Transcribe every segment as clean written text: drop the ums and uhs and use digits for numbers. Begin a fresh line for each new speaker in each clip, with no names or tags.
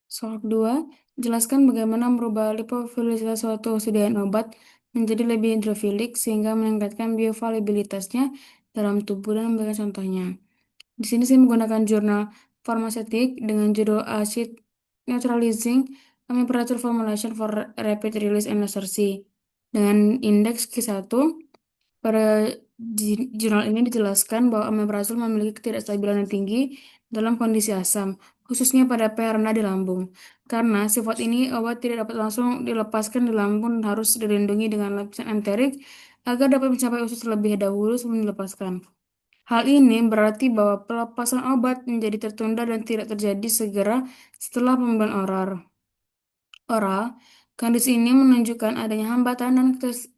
Soal kedua, jelaskan bagaimana merubah lipofilitas suatu sediaan obat menjadi lebih hidrofilik sehingga meningkatkan bioavailabilitasnya dalam tubuh dan memberikan contohnya. Di sini saya menggunakan jurnal farmaseutik dengan judul Acid Neutralizing Omeprazole Formulation for Rapid Release and Absorption dengan indeks Q1. Pada jurnal ini dijelaskan bahwa omeprazol memiliki ketidakstabilan yang tinggi dalam kondisi asam, khususnya pada pH rendah di lambung. Karena sifat ini, obat tidak dapat langsung dilepaskan di lambung dan harus dilindungi dengan lapisan enterik agar dapat mencapai usus terlebih dahulu sebelum dilepaskan. Hal ini berarti bahwa pelepasan obat menjadi tertunda dan tidak terjadi segera setelah pemberian oral. Kondisi ini menunjukkan adanya hambatan dan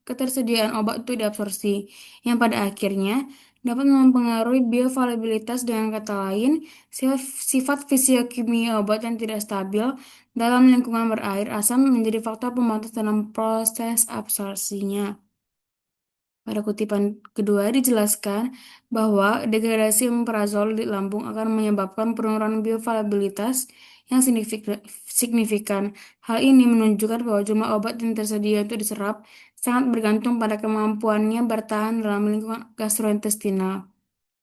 ketersediaan obat untuk diabsorpsi, yang pada akhirnya dapat mempengaruhi bioavailabilitas. Dengan kata lain, sifat fisiokimia obat yang tidak stabil dalam lingkungan berair asam menjadi faktor pembatas dalam proses absorpsinya. Pada kutipan kedua dijelaskan bahwa degradasi omeprazol di lambung akan menyebabkan penurunan bioavailabilitas yang signifikan. Hal ini menunjukkan bahwa jumlah obat yang tersedia untuk diserap sangat bergantung pada kemampuannya bertahan dalam lingkungan gastrointestinal.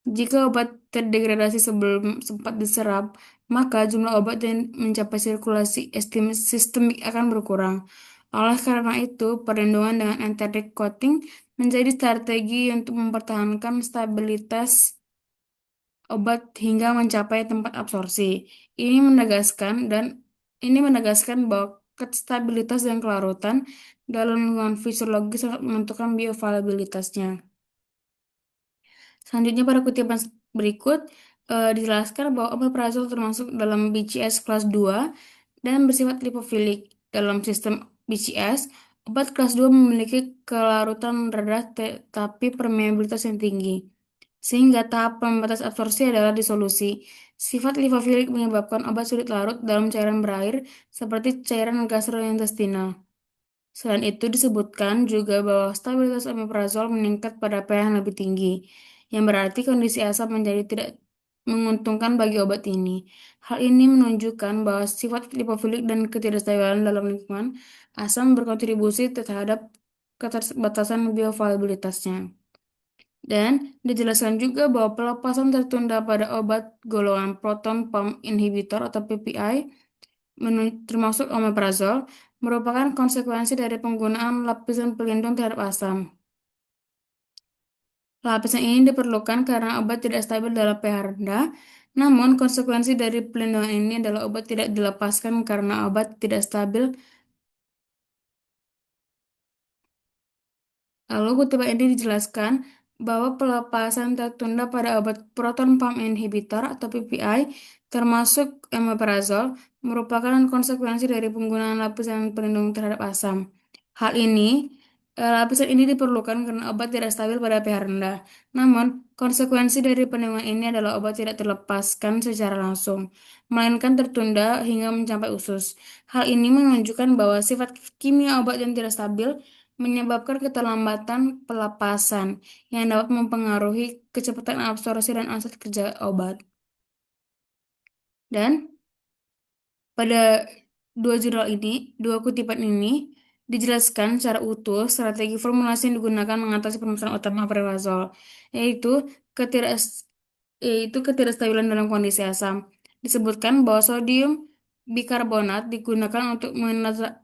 Jika obat terdegradasi sebelum sempat diserap, maka jumlah obat yang mencapai sirkulasi sistemik akan berkurang. Oleh karena itu, perlindungan dengan enteric coating menjadi strategi untuk mempertahankan stabilitas obat hingga mencapai tempat absorpsi. Ini menegaskan dan ini menegaskan bahwa stabilitas dan kelarutan dalam lingkungan fisiologis sangat menentukan bioavailabilitasnya. Selanjutnya pada kutipan berikut dijelaskan bahwa omeprazol termasuk dalam BCS kelas 2 dan bersifat lipofilik. Dalam sistem BCS, obat kelas 2 memiliki kelarutan rendah tetapi permeabilitas yang tinggi. Sehingga tahap pembatas absorpsi adalah disolusi. Sifat lipofilik menyebabkan obat sulit larut dalam cairan berair seperti cairan gastrointestinal. Selain itu disebutkan juga bahwa stabilitas omeprazol meningkat pada pH yang lebih tinggi, yang berarti kondisi asam menjadi tidak menguntungkan bagi obat ini. Hal ini menunjukkan bahwa sifat lipofilik dan ketidakstabilan dalam lingkungan asam berkontribusi terhadap keterbatasan bioavailabilitasnya. Dan dijelaskan juga bahwa pelepasan tertunda pada obat golongan proton pump inhibitor atau PPI termasuk omeprazol, merupakan konsekuensi dari penggunaan lapisan pelindung terhadap asam. Lapisan ini diperlukan karena obat tidak stabil dalam pH rendah, namun konsekuensi dari pelindungan ini adalah obat tidak dilepaskan karena obat tidak stabil. Lalu kutipan ini dijelaskan bahwa pelepasan tertunda pada obat proton pump inhibitor atau PPI termasuk omeprazol merupakan konsekuensi dari penggunaan lapisan pelindung terhadap asam. Hal ini, lapisan ini diperlukan karena obat tidak stabil pada pH rendah. Namun, konsekuensi dari pelindungan ini adalah obat tidak terlepaskan secara langsung, melainkan tertunda hingga mencapai usus. Hal ini menunjukkan bahwa sifat kimia obat yang tidak stabil menyebabkan keterlambatan pelepasan yang dapat mempengaruhi kecepatan absorpsi dan onset kerja obat. Dan pada dua kutipan ini dijelaskan secara utuh strategi formulasi yang digunakan mengatasi permasalahan utama omeprazol, yaitu ketidak yaitu ketidakstabilan dalam kondisi asam. Disebutkan bahwa sodium bikarbonat digunakan untuk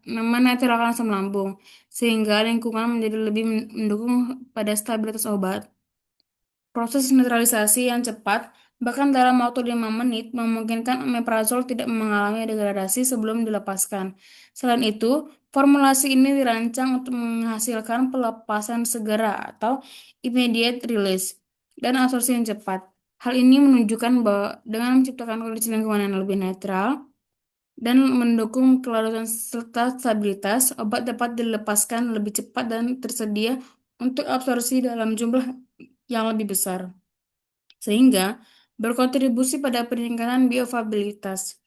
menetralkan asam lambung, sehingga lingkungan menjadi lebih mendukung pada stabilitas obat. Proses netralisasi yang cepat, bahkan dalam waktu 5 menit, memungkinkan omeprazol tidak mengalami degradasi sebelum dilepaskan. Selain itu, formulasi ini dirancang untuk menghasilkan pelepasan segera atau immediate release dan absorpsi yang cepat. Hal ini menunjukkan bahwa dengan menciptakan kondisi lingkungan yang lebih netral dan mendukung kelarutan serta stabilitas, obat dapat dilepaskan lebih cepat dan tersedia untuk absorpsi dalam jumlah yang lebih besar, sehingga berkontribusi pada peningkatan bioavailabilitas.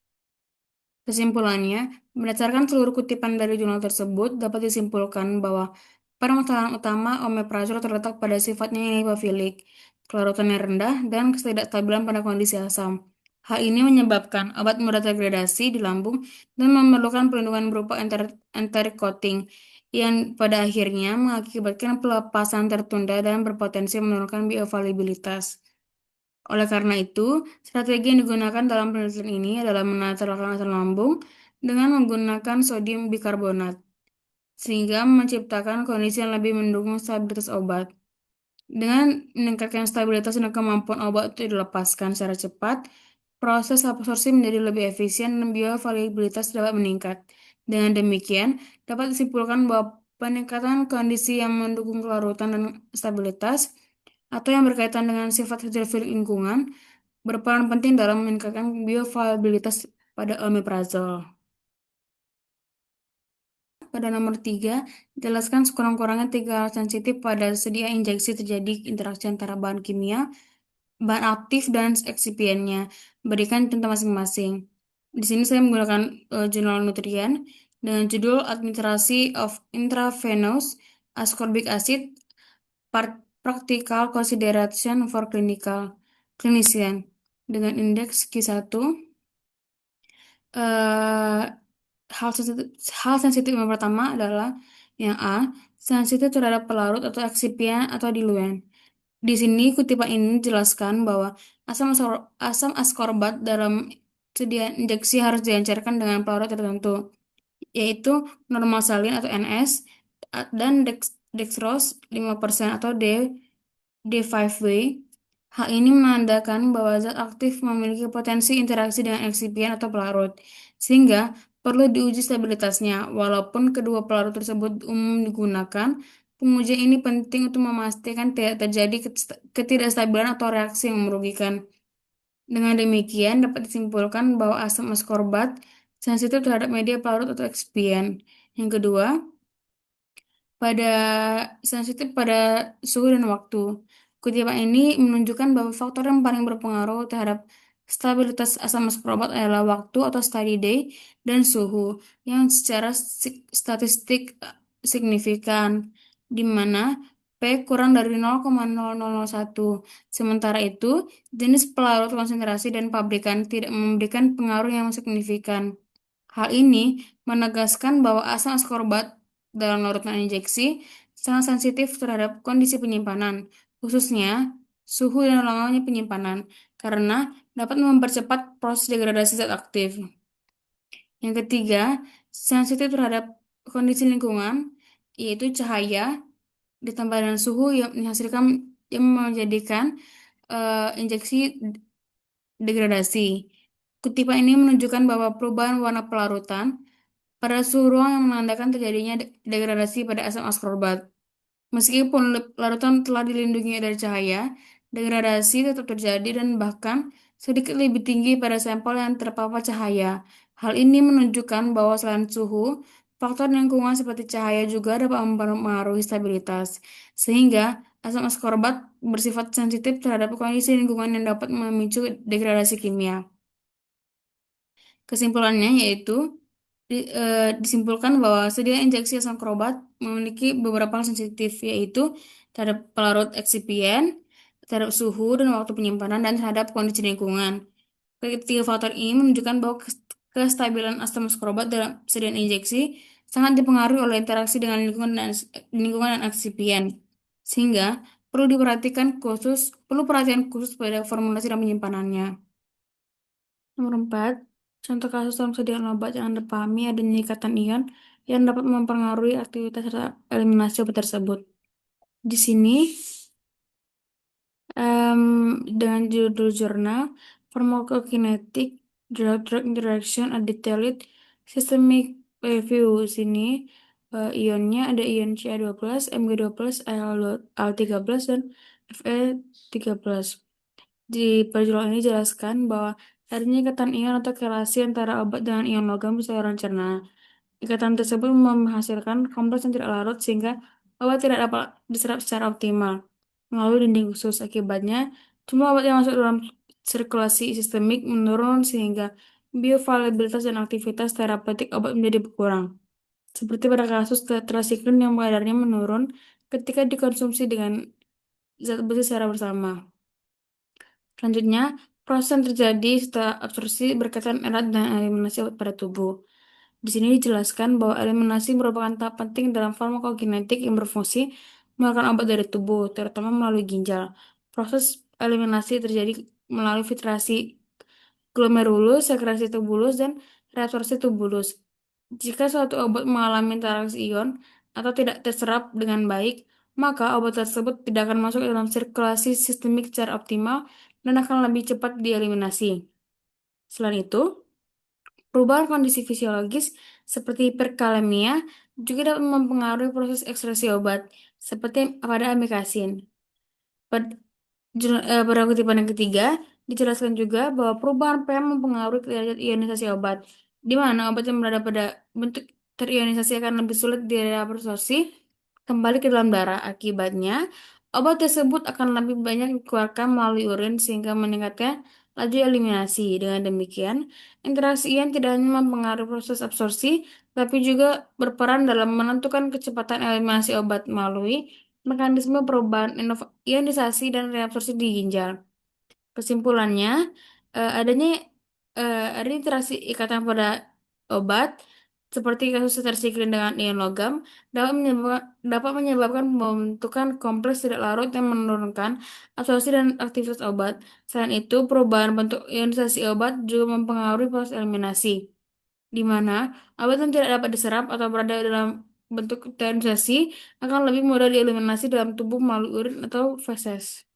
Kesimpulannya, berdasarkan seluruh kutipan dari jurnal tersebut, dapat disimpulkan bahwa permasalahan utama omeprazol terletak pada sifatnya yang lipofilik, kelarutan yang rendah, dan ketidakstabilan pada kondisi asam. Hal ini menyebabkan obat mudah degradasi di lambung dan memerlukan perlindungan berupa enteric coating yang pada akhirnya mengakibatkan pelepasan tertunda dan berpotensi menurunkan bioavailabilitas. Oleh karena itu, strategi yang digunakan dalam penelitian ini adalah menetralkan asam lambung dengan menggunakan sodium bikarbonat, sehingga menciptakan kondisi yang lebih mendukung stabilitas obat. Dengan meningkatkan stabilitas dan kemampuan obat untuk dilepaskan secara cepat, proses absorpsi menjadi lebih efisien dan bioavailabilitas dapat meningkat. Dengan demikian, dapat disimpulkan bahwa peningkatan kondisi yang mendukung kelarutan dan stabilitas atau yang berkaitan dengan sifat hidrofilik lingkungan berperan penting dalam meningkatkan bioavailabilitas pada omeprazol. Pada nomor 3, jelaskan sekurang-kurangnya 3 hal sensitif pada sedia injeksi terjadi interaksi antara bahan kimia, bahan aktif, dan eksipiennya. Berikan contoh masing-masing. Di sini saya menggunakan jurnal Nutrien dengan judul Administrasi of Intravenous Ascorbic Acid Practical Consideration for Clinician dengan indeks Q1. eh hal sensitif, hal sensitif yang pertama adalah yang A, sensitif terhadap pelarut atau eksipien atau diluent. Di sini kutipan ini jelaskan bahwa asam askorbat dalam sediaan injeksi harus diencerkan dengan pelarut tertentu, yaitu normal salin atau NS dan dextrose 5% atau D5W. Hal ini menandakan bahwa zat aktif memiliki potensi interaksi dengan eksipien atau pelarut, sehingga perlu diuji stabilitasnya. Walaupun kedua pelarut tersebut umum digunakan, pengujian ini penting untuk memastikan tidak terjadi ketidakstabilan atau reaksi yang merugikan. Dengan demikian, dapat disimpulkan bahwa asam askorbat sensitif terhadap media pelarut atau eksipien. Yang kedua, pada sensitif pada suhu dan waktu. Kutipan ini menunjukkan bahwa faktor yang paling berpengaruh terhadap stabilitas asam askorbat adalah waktu atau study day dan suhu yang secara statistik signifikan, di mana P kurang dari 0,0001. Sementara itu, jenis pelarut konsentrasi dan pabrikan tidak memberikan pengaruh yang signifikan. Hal ini menegaskan bahwa asam askorbat dalam larutan injeksi sangat sensitif terhadap kondisi penyimpanan, khususnya suhu dan lamanya penyimpanan, karena dapat mempercepat proses degradasi zat aktif. Yang ketiga, sensitif terhadap kondisi lingkungan, yaitu cahaya ditambah dengan suhu yang menghasilkan yang menjadikan injeksi degradasi. Kutipan ini menunjukkan bahwa perubahan warna pelarutan pada suhu ruang yang menandakan terjadinya degradasi pada asam askorbat. Meskipun larutan telah dilindungi dari cahaya, degradasi tetap terjadi dan bahkan sedikit lebih tinggi pada sampel yang terpapar cahaya. Hal ini menunjukkan bahwa selain suhu, faktor lingkungan seperti cahaya juga dapat mempengaruhi stabilitas, sehingga asam askorbat bersifat sensitif terhadap kondisi lingkungan yang dapat memicu degradasi kimia. Kesimpulannya yaitu disimpulkan bahwa sedia injeksi asam korbat memiliki beberapa hal sensitif, yaitu terhadap pelarut eksipien, terhadap suhu dan waktu penyimpanan, dan terhadap kondisi lingkungan. Ketiga faktor ini menunjukkan bahwa kestabilan asam askorbat dalam sediaan injeksi sangat dipengaruhi oleh interaksi dengan lingkungan dan eksipien, sehingga perlu perhatian khusus pada formulasi dan penyimpanannya. Nomor 4, contoh kasus dalam sediaan obat yang Anda pahami adanya ikatan ion yang dapat mempengaruhi aktivitas serta eliminasi obat tersebut. Di sini, em, dengan judul jurnal Pharmacokinetic Drug-Drug Interaction a Detailed Systemic Review. Sini ionnya ada ion Ca12, Mg12, Al13, dan Fe13. Di perjalanan ini jelaskan bahwa adanya ikatan ion atau relasi antara obat dengan ion logam di saluran cerna. Ikatan tersebut menghasilkan kompleks yang tidak larut sehingga obat tidak dapat diserap secara optimal melalui dinding khusus. Akibatnya, jumlah obat yang masuk dalam sirkulasi sistemik menurun sehingga bioavailabilitas dan aktivitas terapeutik obat menjadi berkurang. Seperti pada kasus tetrasiklin yang kadarnya menurun ketika dikonsumsi dengan zat besi secara bersama. Selanjutnya, Proses yang terjadi setelah absorpsi berkaitan erat dengan eliminasi pada tubuh. Di sini dijelaskan bahwa eliminasi merupakan tahap penting dalam farmakokinetik yang berfungsi mengeluarkan obat dari tubuh, terutama melalui ginjal. Proses eliminasi terjadi melalui filtrasi glomerulus, sekresi tubulus, dan reabsorpsi tubulus. Jika suatu obat mengalami interaksi ion atau tidak terserap dengan baik, maka obat tersebut tidak akan masuk ke dalam sirkulasi sistemik secara optimal dan akan lebih cepat dieliminasi. Selain itu, perubahan kondisi fisiologis seperti hiperkalemia juga dapat mempengaruhi proses ekskresi obat, seperti pada amikasin. Pada kutipan yang ketiga, dijelaskan juga bahwa perubahan pH mempengaruhi derajat ionisasi obat, di mana obat yang berada pada bentuk terionisasi akan lebih sulit direabsorpsi kembali ke dalam darah. Akibatnya, obat tersebut akan lebih banyak dikeluarkan melalui urin sehingga meningkatkan laju eliminasi. Dengan demikian, interaksi ion tidak hanya mempengaruhi proses absorpsi, tapi juga berperan dalam menentukan kecepatan eliminasi obat melalui mekanisme perubahan ionisasi dan reabsorpsi di ginjal. Kesimpulannya, ada interaksi ikatan pada obat, seperti kasus tetrasiklin dengan ion logam, dapat menyebabkan pembentukan kompleks tidak larut yang menurunkan absorpsi dan aktivitas obat. Selain itu, perubahan bentuk ionisasi obat juga mempengaruhi proses eliminasi, di mana obat yang tidak dapat diserap atau berada dalam bentuk ionisasi akan lebih mudah dieliminasi dalam tubuh melalui urin atau feses.